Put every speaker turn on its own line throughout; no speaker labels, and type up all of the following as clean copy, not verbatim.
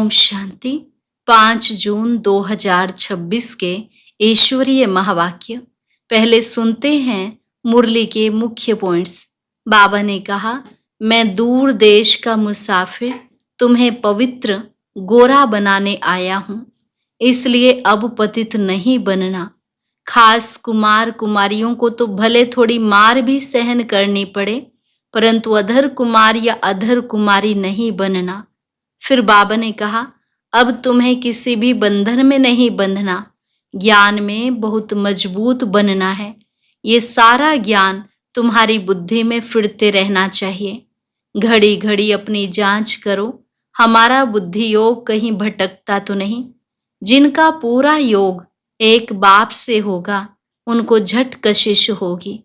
ओम शांति। 5 जून 2026 के ईश्वरीय महावाक्य। पहले सुनते हैं मुरली के मुख्य पॉइंट्स। बाबा ने कहा, मैं दूर देश का मुसाफिर तुम्हें पवित्र गोरा बनाने आया हूं, इसलिए अब पतित नहीं बनना। खास कुमार कुमारियों को तो भले थोड़ी मार भी सहन करनी पड़े, परंतु अधर कुमार या अधर कुमारी नहीं बनना। फिर बाबा ने कहा, अब तुम्हें किसी भी बंधन में नहीं बंधना, ज्ञान में बहुत मजबूत बनना है। ये सारा ज्ञान तुम्हारी बुद्धि में फिरते रहना चाहिए। घड़ी घड़ी अपनी जांच करो, हमारा बुद्धि योग कहीं भटकता तो नहीं। जिनका पूरा योग एक बाप से होगा, उनको झट कशिश होगी।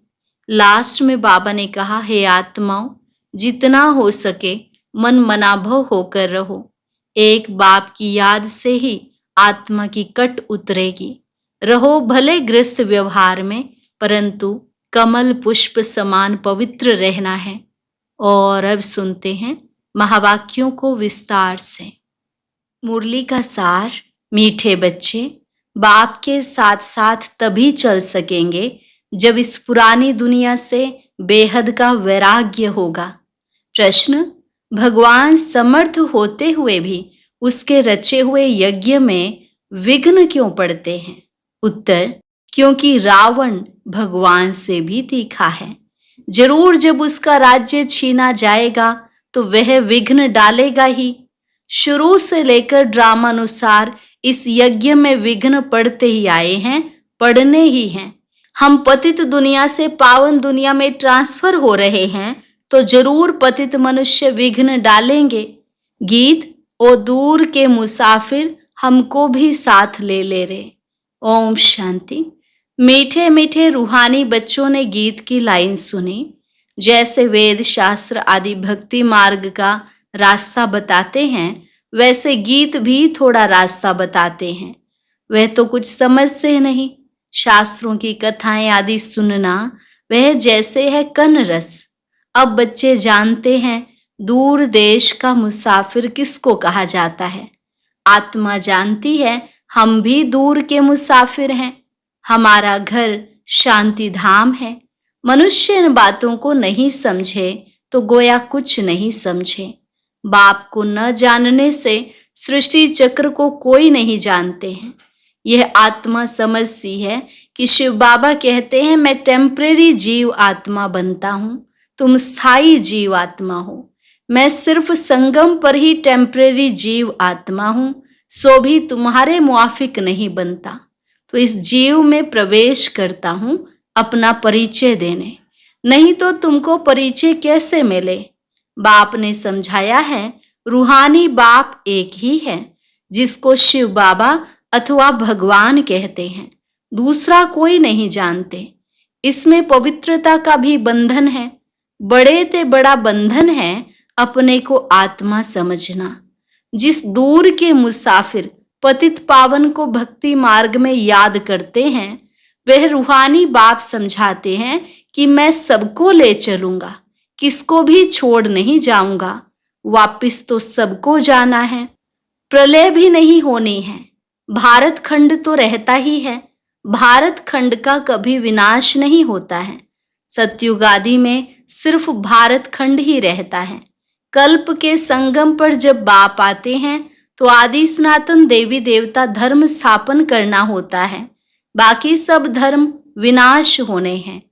लास्ट में बाबा ने कहा, हे आत्माओं, जितना हो सके मन मनाभव होकर रहो। एक बाप की याद से ही आत्मा की कट उतरेगी। रहो भले गृहस्थ व्यवहार में, परंतु कमल पुष्प समान पवित्र रहना है। और अब सुनते हैं महावाक्यों को विस्तार से। मुरली का सार। मीठे बच्चे, बाप के साथ साथ तभी चल सकेंगे जब इस पुरानी दुनिया से बेहद का वैराग्य होगा। प्रश्न, भगवान समर्थ होते हुए भी उसके रचे हुए यज्ञ में विघ्न क्यों पड़ते हैं? उत्तर, क्योंकि रावण भगवान से भी तीखा है। जरूर जब उसका राज्य छीना जाएगा तो वह विघ्न डालेगा ही। शुरू से लेकर ड्रामा अनुसार इस यज्ञ में विघ्न पड़ते ही आए हैं, पड़ने ही हैं। हम पतित दुनिया से पावन दुनिया में ट्रांसफर हो रहे हैं, तो जरूर पतित मनुष्य विघ्न डालेंगे। गीत, ओ दूर के मुसाफिर हमको भी साथ ले रे। ओम शांति। मीठे मीठे रूहानी बच्चों ने गीत की लाइन सुनी। जैसे वेद शास्त्र आदि भक्ति मार्ग का रास्ता बताते हैं, वैसे गीत भी थोड़ा रास्ता बताते हैं। वह तो कुछ समझ से नहीं। शास्त्रों की कथाएं आदि सुनना वह जैसे है कन रस। अब बच्चे जानते हैं दूर देश का मुसाफिर किसको कहा जाता है। आत्मा जानती है हम भी दूर के मुसाफिर हैं। हमारा घर शांति धाम है। मनुष्य इन बातों को नहीं समझे तो गोया कुछ नहीं समझे। बाप को न जानने से सृष्टि चक्र को कोई नहीं जानते हैं। यह आत्मा समझती है कि शिव बाबा कहते हैं, मैं टेम्परेरी जीव आत्मा बनता हूं, तुम स्थायी जीव आत्मा हो। मैं सिर्फ संगम पर ही टेम्परेरी जीव आत्मा हूं, सो भी तुम्हारे मुआफिक नहीं बनता। तो इस जीव में प्रवेश करता हूं अपना परिचय देने, नहीं तो तुमको परिचय कैसे मिले। बाप ने समझाया है, रूहानी बाप एक ही है, जिसको शिव बाबा अथवा भगवान कहते हैं। दूसरा कोई नहीं जानते। इसमें पवित्रता का भी बंधन है। बड़े ते बड़ा बंधन है अपने को आत्मा समझना। जिस दूर के मुसाफिर पतित पावन को भक्ति मार्ग में याद करते हैं, वह रूहानी बाप समझाते हैं कि मैं सबको ले चलूंगा, किसको भी छोड़ नहीं जाऊंगा। वापिस तो सबको जाना है। प्रलय भी नहीं होनी है। भारत खंड तो रहता ही है। भारत खंड का कभी विनाश नहीं होता है। सतयुग आदि में सिर्फ भारत खंड ही रहता है। कल्प के संगम पर जब बाप आते हैं तो आदि सनातन देवी देवता धर्म स्थापन करना होता है। बाकी सब धर्म विनाश होने हैं।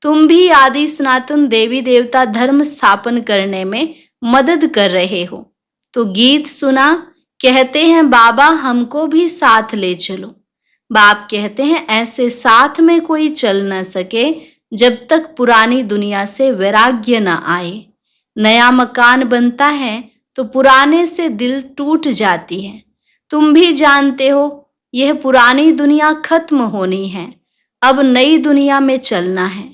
तुम भी आदि सनातन देवी देवता धर्म स्थापन करने में मदद कर रहे हो। तो गीत सुना, कहते हैं बाबा हमको भी साथ ले चलो। बाप कहते हैं ऐसे साथ में कोई चल न सके जब तक पुरानी दुनिया से वैराग्य न आए। नया मकान बनता है तो पुराने से दिल टूट जाती है। तुम भी जानते हो यह पुरानी दुनिया खत्म होनी है, अब नई दुनिया में चलना है।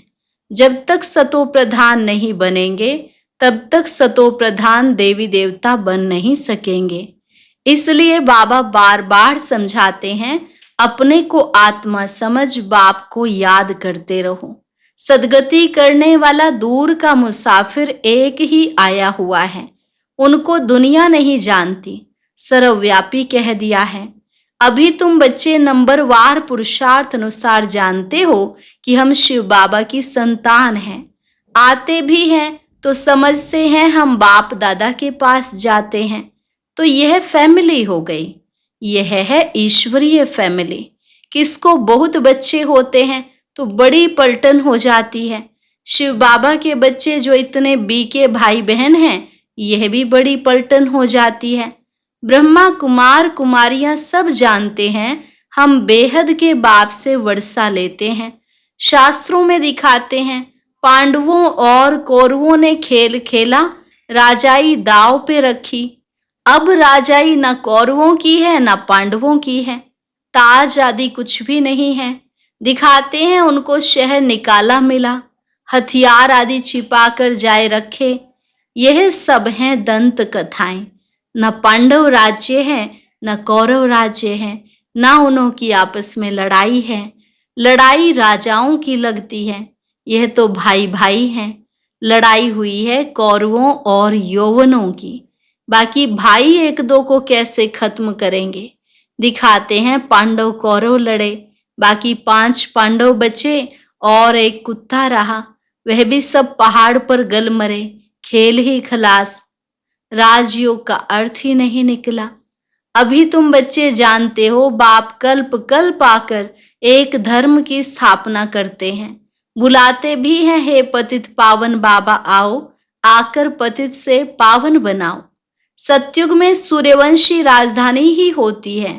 जब तक सतो प्रधान नहीं बनेंगे तब तक सतो प्रधान देवी देवता बन नहीं सकेंगे। इसलिए बाबा बार बार समझाते हैं, अपने को आत्मा समझ बाप को याद करते रहो। सदगति करने वाला दूर का मुसाफिर एक ही आया हुआ है। उनको दुनिया नहीं जानती। सर्वव्यापी कह दिया है। अभी तुम बच्चे नंबरवार पुरुषार्थ अनुसार जानते हो कि हम शिव बाबा की संतान हैं। आते भी हैं तो समझते हैं हम बाप दादा के पास जाते हैं। तो यह फैमिली हो गई। यह है ईश्वरीय फैमिली। किसको बहुत बच्चे होते हैं तो बड़ी पलटन हो जाती है। शिव बाबा के बच्चे जो इतने बीके भाई बहन हैं, यह भी बड़ी पलटन हो जाती है। ब्रह्मा कुमार कुमारियां सब जानते हैं हम बेहद के बाप से वर्षा लेते हैं। शास्त्रों में दिखाते हैं पांडवों और कौरवों ने खेल खेला, राजाई दाव पे रखी। अब राजाई न कौरवों की है न पांडवों की है। ताज आदि कुछ भी नहीं है। दिखाते हैं उनको शहर निकाला मिला, हथियार आदि छिपा कर जाए रखे। यह सब हैं दंत कथाएं। न पांडव राज्य है न कौरव राज्य है, न उन्हों की आपस में लड़ाई है। लड़ाई राजाओं की लगती है। यह तो भाई भाई हैं। लड़ाई हुई है कौरवों और यौवनों की। बाकी भाई एक दो को कैसे खत्म करेंगे। दिखाते हैं पांडव कौरव लड़े, बाकी 5 पांडव बचे और एक कुत्ता रहा, वह भी सब पहाड़ पर गल मरे। खेल ही खलास। राजयोग का अर्थ ही नहीं निकला। अभी तुम बच्चे जानते हो बाप कल्प कल्प आकर एक धर्म की स्थापना करते हैं। बुलाते भी हैं हे पतित पावन बाबा आओ, आकर पतित से पावन बनाओ। सतयुग में सूर्यवंशी राजधानी ही होती है।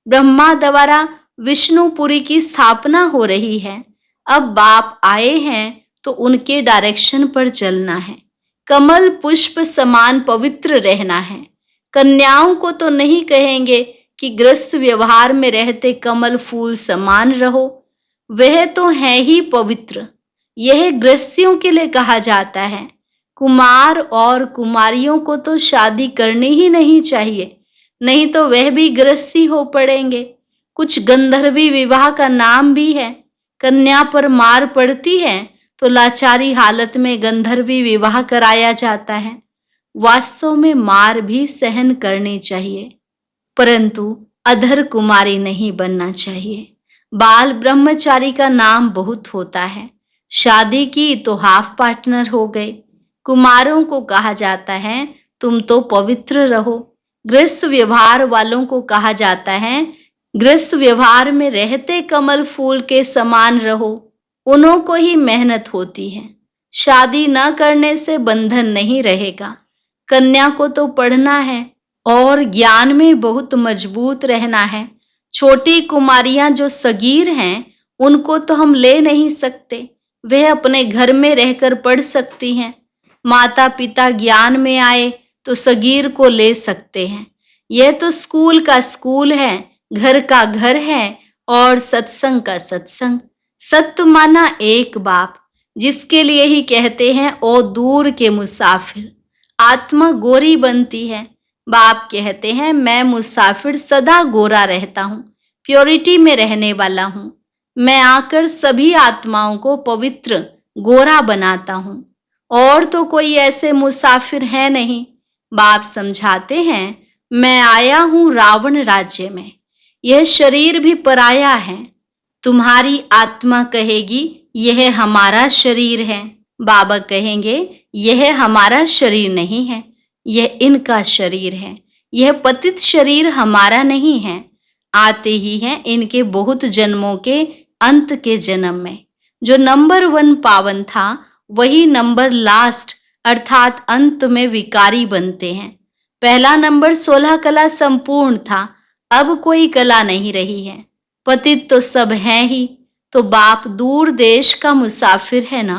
ब्रह्मा द्वारा विष्णुपुरी की स्थापना हो रही है। अब बाप आए हैं तो उनके डायरेक्शन पर चलना है। कमल पुष्प समान पवित्र रहना है। कन्याओं को तो नहीं कहेंगे कि गृहस्थ व्यवहार में रहते कमल फूल समान रहो, वह तो है ही पवित्र। यह गृहस्थियों के लिए कहा जाता है। कुमार और कुमारियों को तो शादी करनी ही नहीं चाहिए, नहीं तो वह भी गृहस्थी हो पड़ेंगे। कुछ गंधर्वी विवाह का नाम भी है। कन्या पर मार पड़ती है तो लाचारी हालत में गंधर्वी विवाह कराया जाता है। वास्तव में मार भी सहन करनी चाहिए, परंतु अधर कुमारी नहीं बनना चाहिए। बाल ब्रह्मचारी का नाम बहुत होता है। शादी की तो हाफ पार्टनर हो गए। कुमारों को कहा जाता है तुम तो पवित्र रहो। गृहस्थ व्यवहार वालों को कहा जाता है गृहस्थ व्यवहार में रहते कमल फूल के समान रहो। उन्हों को ही मेहनत होती है। शादी न करने से बंधन नहीं रहेगा। कन्या को तो पढ़ना है और ज्ञान में बहुत मजबूत रहना है। छोटी कुमारियां जो सगीर हैं उनको तो हम ले नहीं सकते, वह अपने घर में रहकर पढ़ सकती हैं। माता पिता ज्ञान में आए तो सगीर को ले सकते हैं। यह तो स्कूल का स्कूल है, घर का घर है और सत्संग का सत्संग। सत्य माना एक बाप, जिसके लिए ही कहते हैं ओ दूर के मुसाफिर। आत्मा गोरी बनती है। बाप कहते हैं मैं मुसाफिर सदा गोरा रहता हूँ, प्योरिटी में रहने वाला हूँ। मैं आकर सभी आत्माओं को पवित्र गोरा बनाता हूँ, और तो कोई ऐसे मुसाफिर है नहीं। बाप समझाते हैं मैं आया हूँ रावण राज्य में। यह शरीर भी पराया है। तुम्हारी आत्मा कहेगी यह हमारा शरीर है। बाबा कहेंगे यह हमारा शरीर नहीं है, यह इनका शरीर है। यह पतित शरीर हमारा नहीं है। आते ही हैं इनके बहुत जन्मों के अंत के जन्म में। जो नंबर 1 पावन था वही नंबर लास्ट अर्थात अंत में विकारी बनते हैं। पहला नंबर 16 कला संपूर्ण था, अब कोई कला नहीं रही है। पतित तो सब हैं ही। तो बाप दूर देश का मुसाफिर है ना।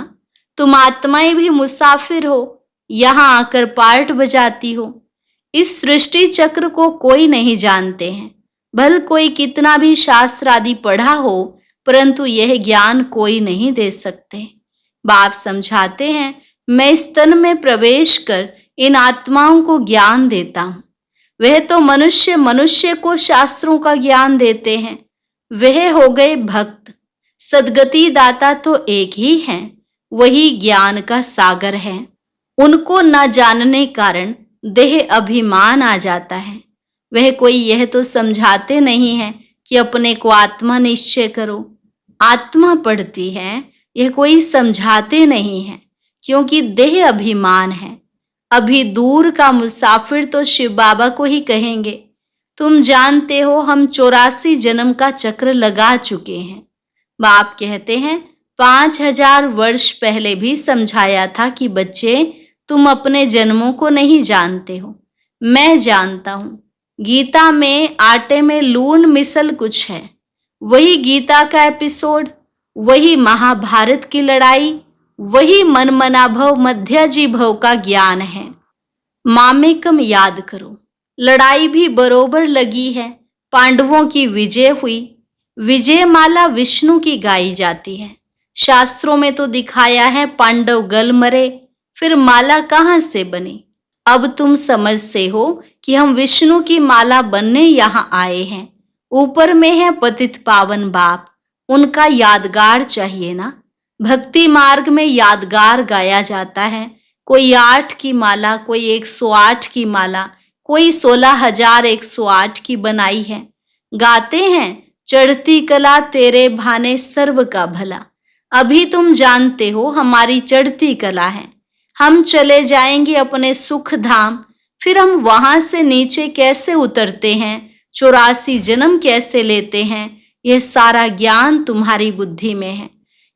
तुम आत्माएं भी मुसाफिर हो, यहाँ आकर पार्ट बजाती हो। इस सृष्टि चक्र को कोई नहीं जानते हैं। भल कोई कितना भी शास्त्र आदि पढ़ा हो, परंतु यह ज्ञान कोई नहीं दे सकते। बाप समझाते हैं मैं इस तन में प्रवेश कर इन आत्माओं को ज्ञान देता हूँ। वह तो मनुष्य मनुष्य को शास्त्रों का ज्ञान देते हैं। वह हो गए भक्त। सदगति दाता तो एक ही हैं, वही ज्ञान का सागर है। उनको न जानने कारण देह अभिमान आ जाता है। वह कोई यह तो समझाते नहीं है कि अपने को आत्मा निश्चय करो, आत्मा पढ़ती है, यह कोई समझाते नहीं है, क्योंकि देह अभिमान है। अभी दूर का मुसाफिर तो शिव बाबा को ही कहेंगे, तुम जानते हो हम 84 जन्म का चक्र लगा चुके हैं। बाप कहते हैं 5000 वर्ष पहले भी समझाया था कि बच्चे तुम अपने जन्मों को नहीं जानते हो, मैं जानता हूं। गीता में आटे में लून मिसल कुछ है, वही गीता का एपिसोड, वही महाभारत की लड़ाई, वही मन मना भव मध्याजी भव का ज्ञान है। मामेकम याद करो, लड़ाई भी बरोबर लगी है, पांडवों की विजय हुई। विजय माला विष्णु की गाई जाती है। शास्त्रों में तो दिखाया है पांडव गल मरे, फिर माला कहां से बनी। अब तुम समझते हो कि हम विष्णु की माला बनने यहाँ आए हैं। ऊपर में है पतित पावन बाप, उनका यादगार चाहिए ना। भक्ति मार्ग में यादगार गाया जाता है, कोई 8 की माला, कोई 108 की माला, कोई 16,108 की बनाई है। गाते हैं चढ़ती कला तेरे भाने सर्व का भला। अभी तुम जानते हो हमारी चढ़ती कला है, हम चले जाएंगे अपने सुख धाम, फिर हम वहां से नीचे कैसे उतरते हैं, 84 जन्म कैसे लेते हैं, यह सारा ज्ञान तुम्हारी बुद्धि में है।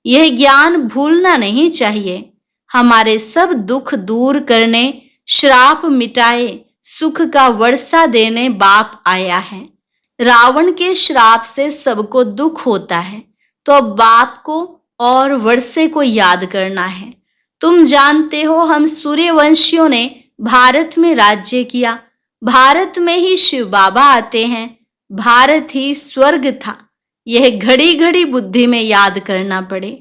यह ज्ञान भूलना नहीं चाहिए। हमारे सब दुख दूर करने, श्राप मिटाए, सुख का वर्षा देने बाप आया है। रावण के श्राप से सबको दुख होता है, तो अब बाप को और वर्षे को याद करना है। तुम जानते हो हम सूर्यवंशियों ने भारत में राज्य किया, भारत में ही शिव बाबा आते हैं, भारत ही स्वर्ग था। यह घड़ी घड़ी बुद्धि में याद करना पड़े।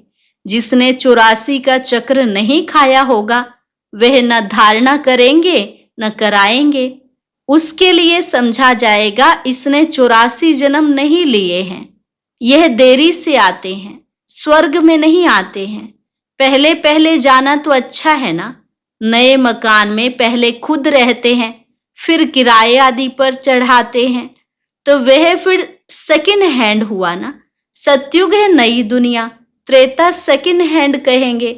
जिसने 84 का चक्र नहीं खाया होगा वह न धारणा करेंगे न कराएंगे। उसके लिए समझा जाएगा इसने 84 जन्म नहीं लिए हैं, यह देरी से आते हैं, स्वर्ग में नहीं आते हैं। पहले पहले जाना तो अच्छा है ना। नए मकान में पहले खुद रहते हैं, फिर किराए आदि पर चढ़ाते हैं, तो वह फिर सेकंड हैंड हुआ ना। सतयुग है नई दुनिया, त्रेता सेकंड हैंड कहेंगे।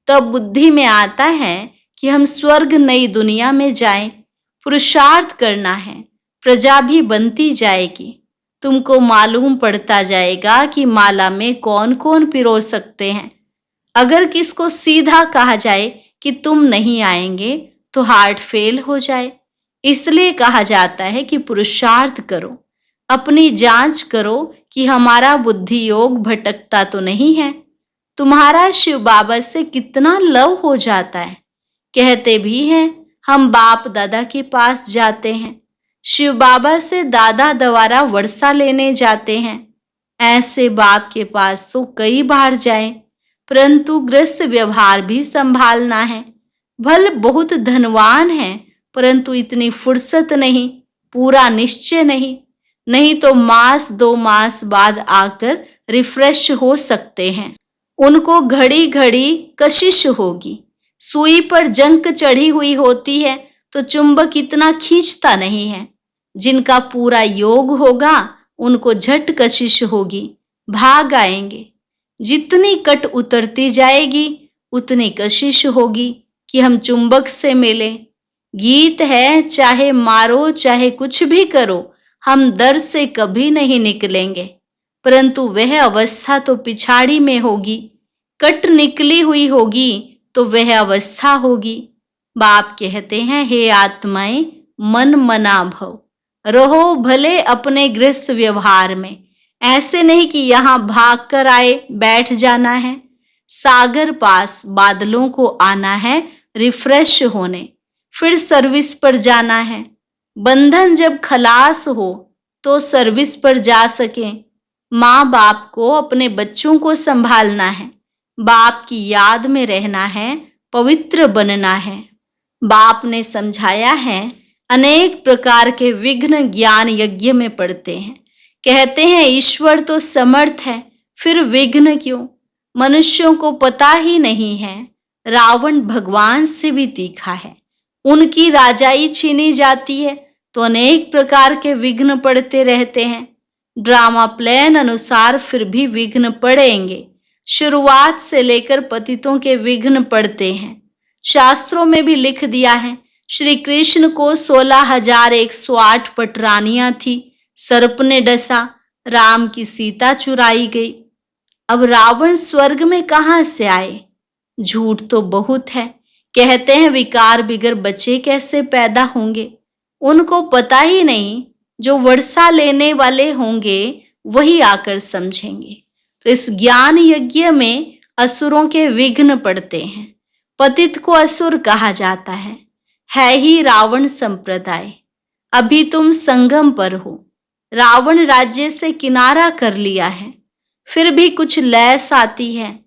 तो अब बुद्धि में आता है कि हम स्वर्ग नई दुनिया में जाएं। पुरुषार्थ करना है, प्रजा भी बनती जाएगी। तुमको मालूम पड़ता जाएगा कि माला में कौन कौन पिरो सकते हैं। अगर किसको सीधा कहा जाए कि तुम नहीं आएंगे तो हार्ट फेल हो जाए। इसलिए कहा जाता है कि पुरुषार्थ करो, अपनी जांच करो कि हमारा बुद्धि योग भटकता तो नहीं है। तुम्हारा शिव बाबा से कितना लव हो जाता है। कहते भी हैं हम बाप दादा के पास जाते हैं, शिव बाबा से दादा द्वारा वर्षा लेने जाते हैं। ऐसे बाप के पास तो कई बार जाएं, परंतु ग्रस्त व्यवहार भी संभालना है। भले बहुत धनवान है, परंतु इतनी फुर्सत नहीं, पूरा निश्चय नहीं। नहीं तो मास 2 मास बाद आकर रिफ्रेश हो सकते हैं। उनको घड़ी घड़ी कशिश होगी। सुई पर जंक चढ़ी हुई होती है तो चुंबक इतना खींचता नहीं है। जिनका पूरा योग होगा उनको झट कशिश होगी, भाग आएंगे। जितनी कट उतरती जाएगी उतनी कशिश होगी कि हम चुंबक से मिले। गीत है चाहे मारो चाहे कुछ भी करो, हम दर से कभी नहीं निकलेंगे। परंतु वह अवस्था तो पिछाड़ी में होगी, कट निकली हुई होगी तो वह अवस्था होगी। बाप कहते हैं हे आत्माएं मन मना भव, रहो भले अपने गृहस्थ व्यवहार में। ऐसे नहीं कि यहां भाग कर आए बैठ जाना है। सागर पास बादलों को आना है रिफ्रेश होने, फिर सर्विस पर जाना है। बंधन जब खलास हो तो सर्विस पर जा सके। माँ बाप को अपने बच्चों को संभालना है, बाप की याद में रहना है, पवित्र बनना है। बाप ने समझाया है, अनेक प्रकार के विघ्न ज्ञान यज्ञ में पड़ते हैं। कहते हैं ईश्वर तो समर्थ है, फिर विघ्न क्यों? मनुष्यों को पता ही नहीं है रावण भगवान से भी तीखा है। उनकी राजाई छीनी जाती है तो अनेक प्रकार के विघ्न पड़ते रहते हैं। ड्रामा प्लान अनुसार फिर भी विघ्न पड़ेंगे। शुरुआत से लेकर पतितों के विघ्न पड़ते हैं। शास्त्रों में भी लिख दिया है, श्री कृष्ण को 16,108 पटरानियां थी, सर्प ने डसा, राम की सीता चुराई गई। अब रावण स्वर्ग में कहां से आए? झूठ तो बहुत है। कहते हैं विकार बिगर बच्चे कैसे पैदा होंगे। उनको पता ही नहीं, जो वर्षा लेने वाले होंगे वही आकर समझेंगे। तो इस ज्ञान यज्ञ में असुरों के विघ्न पड़ते हैं। पतित को असुर कहा जाता है ही रावण संप्रदाय। अभी तुम संगम पर हो। रावण राज्य से किनारा कर लिया है, फिर भी कुछ लैस आती है।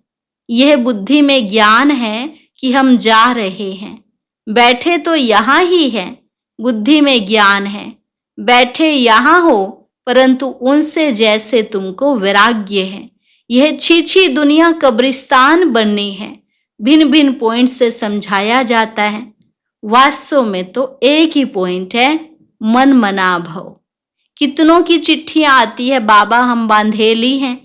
यह बुद्धि में ज्ञान है कि हम जा रहे हैं। बैठे तो यहां ही हैं, बुद्धि में ज्ञान है। बैठे यहां हो, परंतु उनसे जैसे तुमको वैराग्य है। यह छी दुनिया कब्रिस्तान बननी है। भिन्न भिन्न पॉइंट से समझाया जाता है। वास्तव में तो एक ही पॉइंट है, मन मना भव। कितनों की चिट्ठियां आती है, बाबा हम बांधेली हैं।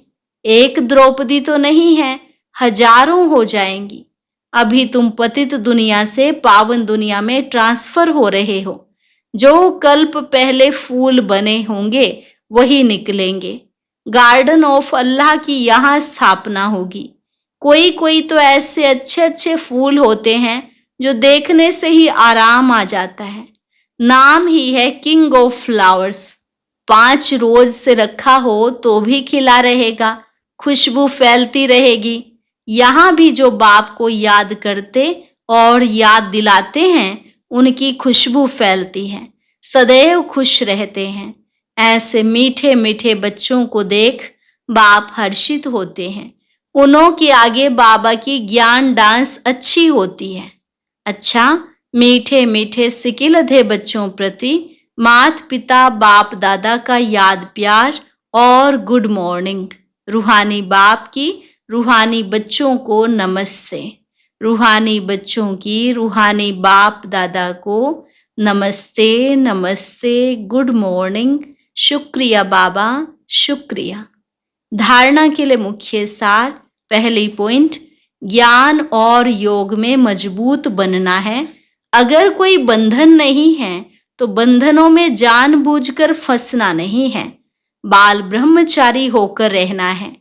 एक द्रौपदी तो नहीं है, हजारों हो जाएंगी। अभी तुम पतित दुनिया से पावन दुनिया में ट्रांसफर हो रहे हो। जो कल्प पहले फूल बने होंगे वही निकलेंगे। गार्डन ऑफ अल्लाह की यहाँ स्थापना होगी। कोई कोई तो ऐसे अच्छे अच्छे फूल होते हैं जो देखने से ही आराम आ जाता है। नाम ही है किंग ऑफ फ्लावर्स। 5 रोज से रखा हो तो भी खिला रहेगा, खुशबू फैलती रहेगी। यहाँ भी जो बाप को याद करते और याद दिलाते हैं, उनकी खुशबू फैलती है, सदैव खुश रहते हैं। ऐसे मीठे मीठे बच्चों को देख बाप हर्षित होते हैं। उन्हों के आगे बाबा की ज्ञान डांस अच्छी होती है। अच्छा, मीठे मीठे सिकिलधे बच्चों प्रति माता पिता बाप दादा का याद प्यार और गुड मॉर्निंग। रूहानी बाप की रूहानी बच्चों को नमस्ते। रूहानी बच्चों की रूहानी बाप दादा को नमस्ते नमस्ते, गुड मॉर्निंग, शुक्रिया बाबा, शुक्रिया। धारणा के लिए मुख्य सार। पहली पॉइंट, ज्ञान और योग में मजबूत बनना है। अगर कोई बंधन नहीं है तो बंधनों में जानबूझकर फंसना नहीं है। बाल ब्रह्मचारी होकर रहना है।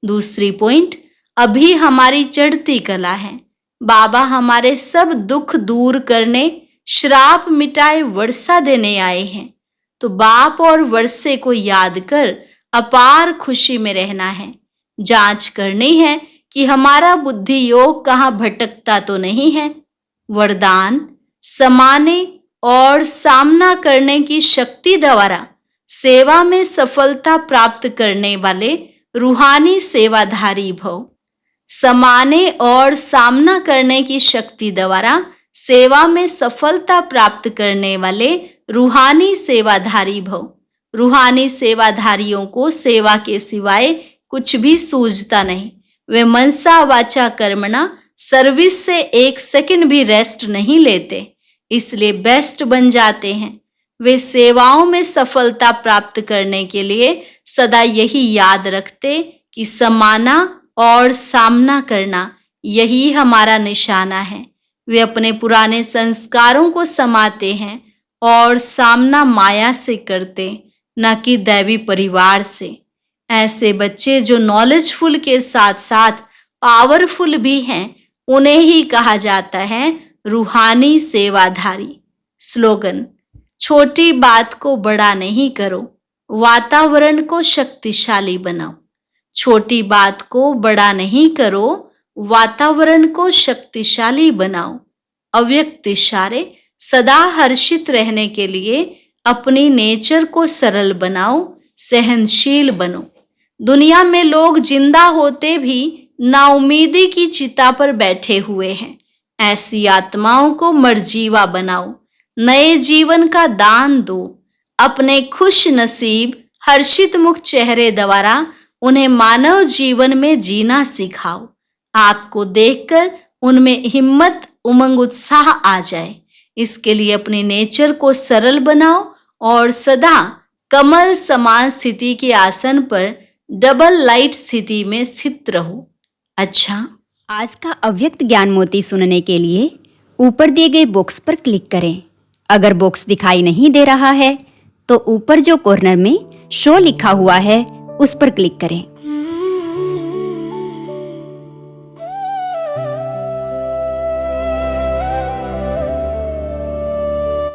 दूसरी पॉइंट, अभी हमारी चढ़ती कला है। बाबा हमारे सब दुख दूर करने, श्राप मिटाए, वर्षा देने आए हैं। तो बाप और वर्षे को याद कर अपार खुशी में रहना है। जांच करनी है कि हमारा बुद्धि योग कहाँ भटकता तो नहीं है। वरदान, समाने और सामना करने की शक्ति द्वारा सेवा में सफलता प्राप्त करने वाले रूहानी सेवाधारी भव। समाने और सामना करने की शक्ति द्वारा सेवा में सफलता प्राप्त करने वाले रूहानी सेवाधारी भव। रूहानी सेवाधारियों को सेवा के सिवाय कुछ भी सूझता नहीं। वे मनसा वाचा कर्मणा सर्विस से 1 सेकंड भी रेस्ट नहीं लेते, इसलिए बेस्ट बन जाते हैं। वे सेवाओं में सफलता प्राप्त करने के लिए सदा यही याद रखते कि समाना और सामना करना, यही हमारा निशाना है। वे अपने पुराने संस्कारों को समाते हैं और सामना माया से करते, न कि दैवी परिवार से। ऐसे बच्चे जो नॉलेजफुल के साथ साथ पावरफुल भी हैं, उन्हें ही कहा जाता है रूहानी सेवाधारी। स्लोगन, छोटी बात को बड़ा नहीं करो, वातावरण को शक्तिशाली बनाओ। छोटी बात को बड़ा नहीं करो, वातावरण को शक्तिशाली बनाओ। अव्यक्त इशारे, सदा हर्षित रहने के लिए अपनी नेचर को सरल बनाओ, सहनशील बनो। दुनिया में लोग जिंदा होते भी नाउमीदी की चिता पर बैठे हुए हैं। ऐसी आत्माओं को मरजीवा बनाओ, नए जीवन का दान दो। अपने खुश नसीब हर्षित मुख चेहरे द्वारा उन्हें मानव जीवन में जीना सिखाओ। आपको देखकर उनमें हिम्मत, उमंग, उत्साह आ जाए। इसके लिए अपनी नेचर को सरल बनाओ और सदा कमल समान स्थिति के आसन पर डबल लाइट स्थिति में स्थित रहो। अच्छा,
आज का अव्यक्त ज्ञान मोती सुनने के लिए ऊपर दिए गए बॉक्स पर क्लिक करें। अगर बॉक्स दिखाई नहीं दे रहा है तो ऊपर जो कॉर्नर में शो लिखा हुआ है उस पर क्लिक करें।